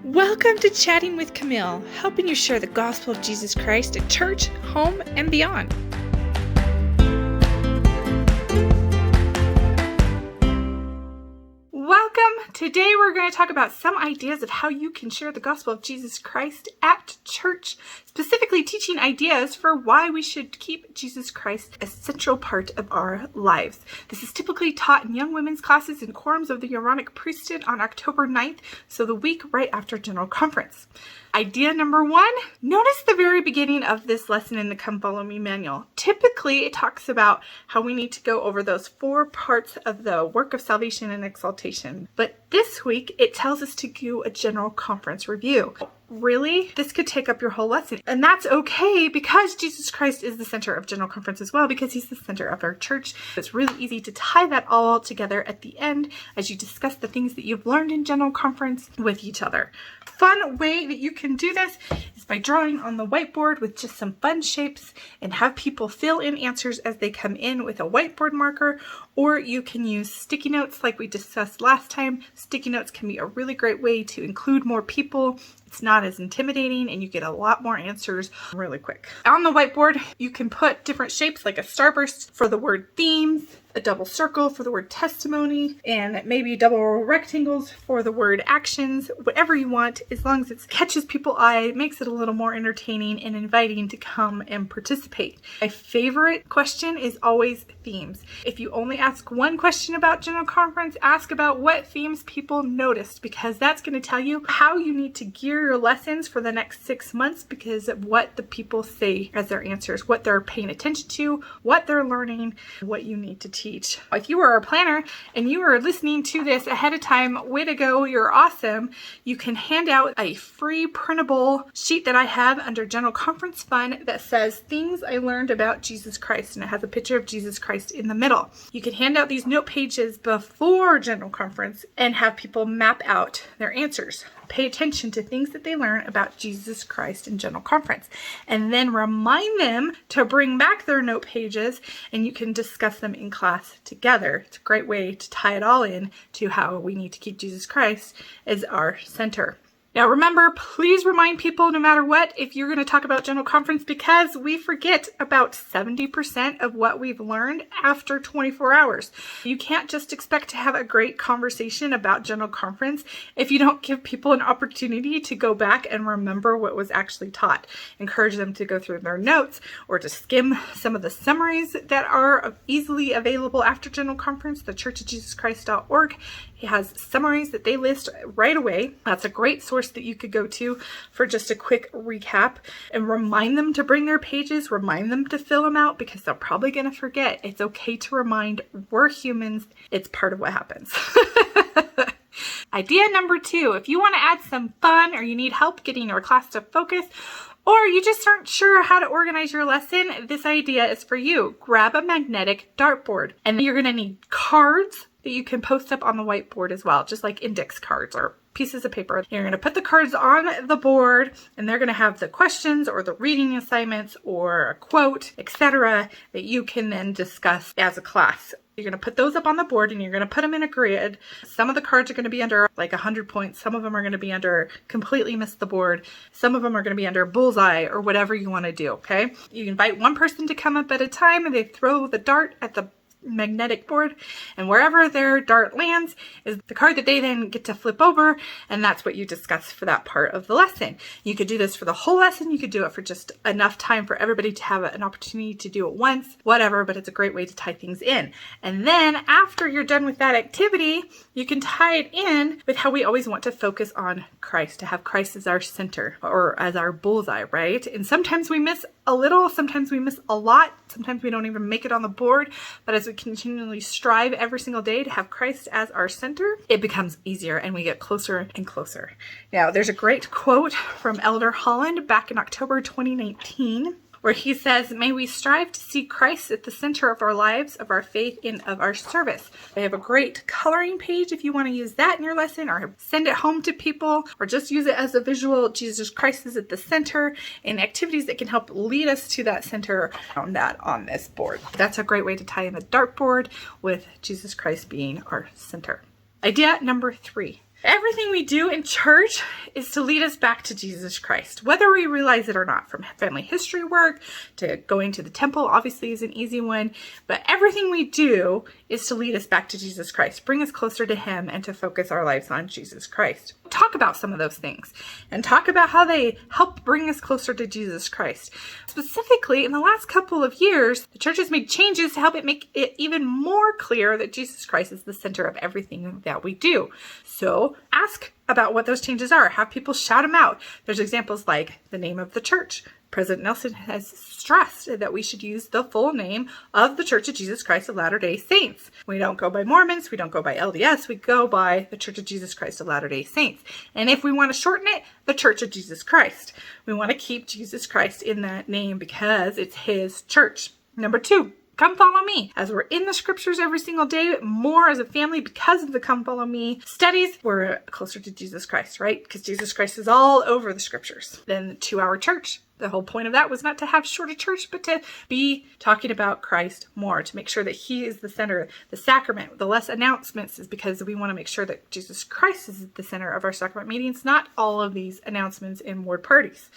Welcome to Chatting with Camille, helping you share the gospel of Jesus Christ at church, home, and beyond. Welcome! Today we're going to talk about some ideas of how you can share the gospel of Jesus Christ at church, specifically teaching ideas for why we should keep Jesus Christ a central part of our lives. This is typically taught in young women's classes and quorums of the Aaronic priesthood on October 9th, so the week right after General Conference. Idea number 1, notice the very beginning of this lesson in the Come Follow Me manual. Typically, it talks about how we need to go over those 4 parts of the work of salvation and exaltation. But this week, it tells us to do a General Conference review. Really? This could take up your whole lesson. And that's okay because Jesus Christ is the center of General Conference as well, because he's the center of our church. It's really easy to tie that all together at the end as you discuss the things that you've learned in General Conference with each other. Fun way that you can do this is by drawing on the whiteboard with just some fun shapes and have people fill in answers as they come in with a whiteboard marker, or you can use sticky notes like we discussed last time. Sticky notes can be a really great way to include more people. It's not as intimidating and you get a lot more answers really quick. On the whiteboard, you can put different shapes like a starburst for the word themes, a double circle for the word testimony, and maybe double rectangles for the word actions, whatever you want, as long as it catches people's eye, makes it a little more entertaining and inviting to come and participate. My favorite question is always themes. If you only ask one question about General Conference, ask about what themes people noticed, because that's going to tell you how you need to gear your lessons for the next 6 months because of what the people say as their answers, what they're paying attention to, what they're learning, what you need to teach. If you are a planner and you are listening to this ahead of time, way to go, you're awesome. You can hand out a free printable sheet that I have under General Conference Fun that says things I learned about Jesus Christ, and it has a picture of Jesus Christ in the middle. You can hand out these note pages before General Conference and have people map out their answers. Pay attention to things that they learn about Jesus Christ in General Conference, and then remind them to bring back their note pages and you can discuss them in class together. It's a great way to tie it all in to how we need to keep Jesus Christ as our center. Now remember, please remind people no matter what if you're going to talk about General Conference, because we forget about 70% of what we've learned after 24 hours. You can't just expect to have a great conversation about General Conference if you don't give people an opportunity to go back and remember what was actually taught. Encourage them to go through their notes or to skim some of the summaries that are easily available after General Conference. The churchofjesuschrist.org has summaries that they list right away. That's a great source that you could go to for just a quick recap, and remind them to bring their pages, remind them to fill them out, because they're probably going to forget. It's okay to remind. We're humans. It's part of what happens. Idea number 2, if you want to add some fun or you need help getting your class to focus, or you just aren't sure how to organize your lesson, this idea is for you. Grab a magnetic dartboard, and you're going to need cards that you can post up on the whiteboard as well, just like index cards or pieces of paper. You're going to put the cards on the board, and they're going to have the questions or the reading assignments or a quote, etc., that you can then discuss as a class. You're going to put those up on the board and you're going to put them in a grid. Some of the cards are going to be under like 100 points. Some of them are going to be under completely missed the board. Some of them are going to be under bullseye or whatever you want to do, okay? You invite one person to come up at a time and they throw the dart at the magnetic board, and wherever their dart lands is the card that they then get to flip over, and that's what you discuss for that part of the lesson. You could do this for the whole lesson. You could do it for just enough time for everybody to have an opportunity to do it once, whatever, but it's a great way to tie things in. And then after you're done with that activity, you can tie it in with how we always want to focus on Christ, to have Christ as our center or as our bullseye, right? And sometimes we miss a little, sometimes we miss a lot, sometimes we don't even make it on the board, but as we continually strive every single day to have Christ as our center, it becomes easier and we get closer and closer. Now, there's a great quote from Elder Holland back in October 2019, where he says, "May we strive to see Christ at the center of our lives, of our faith, and of our service." They have a great coloring page if you want to use that in your lesson, or send it home to people, or just use it as a visual. Jesus Christ is at the center, and activities that can help lead us to that center on that on this board. That's a great way to tie in the dartboard with Jesus Christ being our center. Idea number 3. Everything we do in church is to lead us back to Jesus Christ, whether we realize it or not, from family history work to going to the temple, obviously is an easy one, but everything we do is to lead us back to Jesus Christ, bring us closer to him, and to focus our lives on Jesus Christ. Talk about some of those things and talk about how they help bring us closer to Jesus Christ. Specifically, in the last couple of years, the church has made changes to help it make it even more clear that Jesus Christ is the center of everything that we do. So ask about what those changes are. Have people shout them out. There's examples like the name of the church. President Nelson has stressed that we should use the full name of the Church of Jesus Christ of Latter-day Saints. We don't go by Mormons. We don't go by LDS. We go by the Church of Jesus Christ of Latter-day Saints. And if we want to shorten it, the Church of Jesus Christ. We want to keep Jesus Christ in that name because it's his church. Number 2. Come follow me. As we're in the scriptures every single day, more as a family because of the come follow me studies, we're closer to Jesus Christ, right? Because Jesus Christ is all over the scriptures. Then the 2-hour church. The whole point of that was not to have shorter church, but to be talking about Christ more, to make sure that he is the center. The sacrament, the less announcements is because we want to make sure that Jesus Christ is the center of our sacrament meetings, not all of these announcements and ward parties.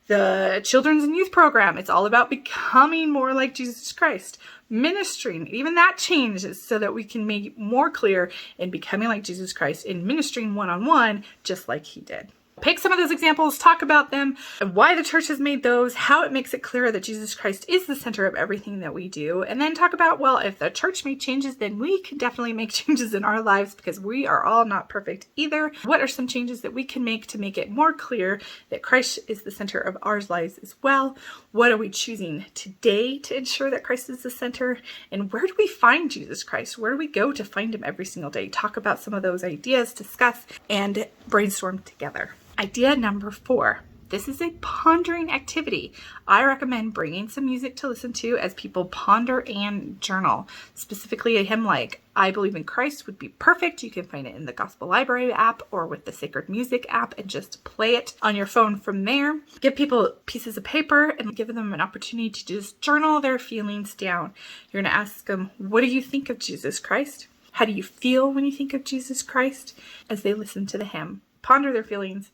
The children's and youth program, it's all about becoming more like Jesus Christ. Ministering, even that changes so that we can make more clear in becoming like Jesus Christ in ministering one-on-one, just like he did. Pick some of those examples, talk about them, and why the church has made those, how it makes it clearer that Jesus Christ is the center of everything that we do, and then talk about, well, if the church made changes, then we can definitely make changes in our lives because we are all not perfect either. What are some changes that we can make to make it more clear that Christ is the center of our lives as well? What are we choosing today to ensure that Christ is the center? And where do we find Jesus Christ? Where do we go to find him every single day? Talk about some of those ideas, discuss, and brainstorm together. Idea number 4. This is a pondering activity. I recommend bringing some music to listen to as people ponder and journal. Specifically, a hymn like I Believe in Christ would be perfect. You can find it in the Gospel Library app or with the Sacred Music app and just play it on your phone from there. Give people pieces of paper and give them an opportunity to just journal their feelings down. You're going to ask them, what do you think of Jesus Christ? How do you feel when you think of Jesus Christ? As they listen to the hymn, ponder their feelings,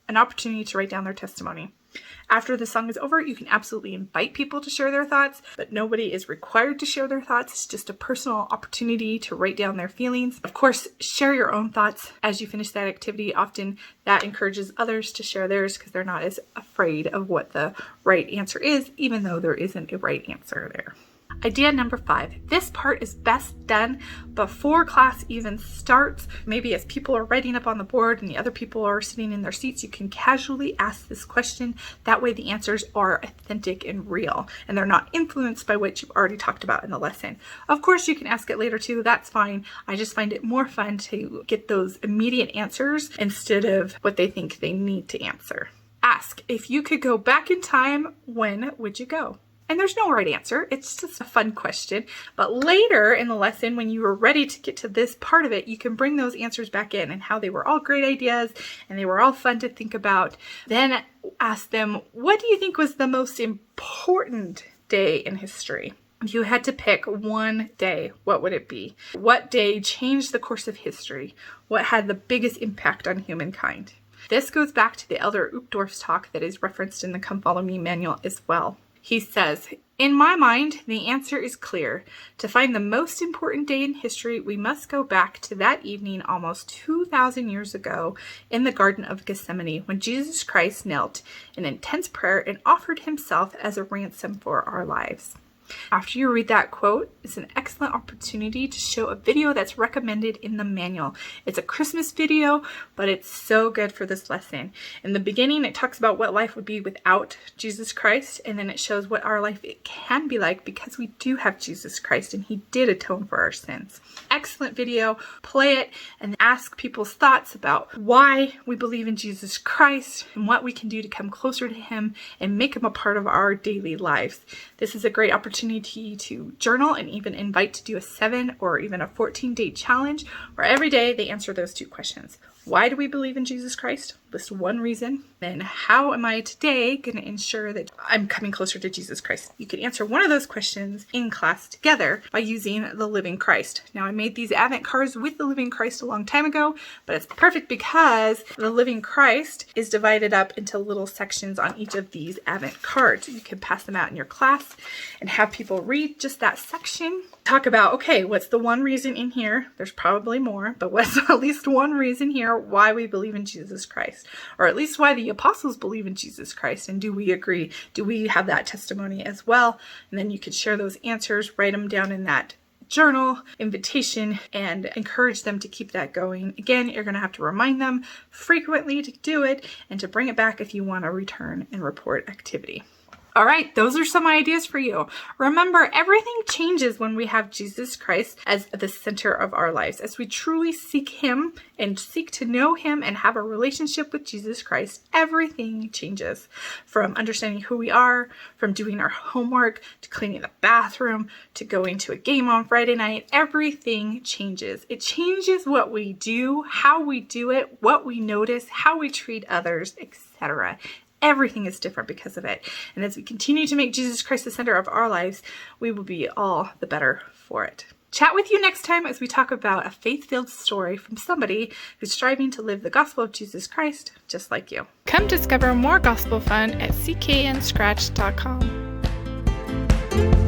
an opportunity to write down their testimony. After the song is over, you can absolutely invite people to share their thoughts, but nobody is required to share their thoughts. It's just a personal opportunity to write down their feelings. Of course, share your own thoughts as you finish that activity. Often that encourages others to share theirs because they're not as afraid of what the right answer is, even though there isn't a right answer there. Idea number 5. This part is best done before class even starts. Maybe as people are writing up on the board and the other people are sitting in their seats, you can casually ask this question. That way the answers are authentic and real, and they're not influenced by what you've already talked about in the lesson. Of course, you can ask it later too. That's fine. I just find it more fun to get those immediate answers instead of what they think they need to answer. Ask, if you could go back in time, when would you go? And there's no right answer. It's just a fun question. But later in the lesson, when you are ready to get to this part of it, you can bring those answers back in and how they were all great ideas and they were all fun to think about. Then ask them, what do you think was the most important day in history? If you had to pick one day, what would it be? What day changed the course of history? What had the biggest impact on humankind? This goes back to the Elder Uchtdorf's talk that is referenced in the Come Follow Me manual as well. He says, in my mind, the answer is clear. To find the most important day in history, we must go back to that evening almost 2,000 years ago in the Garden of Gethsemane when Jesus Christ knelt in intense prayer and offered himself as a ransom for our lives. After you read that quote, it's an excellent opportunity to show a video that's recommended in the manual. It's a Christmas video, but it's so good for this lesson. In the beginning, it talks about what life would be without Jesus Christ, and then it shows what our life it can be like because we do have Jesus Christ and he did atone for our sins. Excellent video. Play it and ask people's thoughts about why we believe in Jesus Christ and what we can do to come closer to him and make him a part of our daily lives. This is a great opportunity to journal and even invite to do a 7 or even a 14-day challenge where every day they answer those 2 questions. Why do we believe in Jesus Christ? List one reason. Then how am I today going to ensure that I'm coming closer to Jesus Christ? You can answer one of those questions in class together by using the Living Christ. Now, I made these Advent cards with the Living Christ a long time ago, but it's perfect because the Living Christ is divided up into little sections on each of these Advent cards. You can pass them out in your class and have people read just that section. Talk about, okay, what's the one reason in here? There's probably more, but what's at least one reason here why we believe in Jesus Christ? Or at least why the apostles believe in Jesus Christ. And do we agree? Do we have that testimony as well? And then you could share those answers, write them down in that journal invitation, and encourage them to keep that going. Again, you're going to have to remind them frequently to do it and to bring it back if you want to return and report activity. All right, those are some ideas for you. Remember, everything changes when we have Jesus Christ as the center of our lives. As we truly seek Him and seek to know Him and have a relationship with Jesus Christ, everything changes. From understanding who we are, from doing our homework, to cleaning the bathroom, to going to a game on Friday night, everything changes. It changes what we do, how we do it, what we notice, how we treat others, etc. Everything is different because of it. And as we continue to make Jesus Christ the center of our lives, we will be all the better for it. Chat with you next time as we talk about a faith-filled story from somebody who's striving to live the gospel of Jesus Christ just like you. Come discover more gospel fun at cknscratch.com.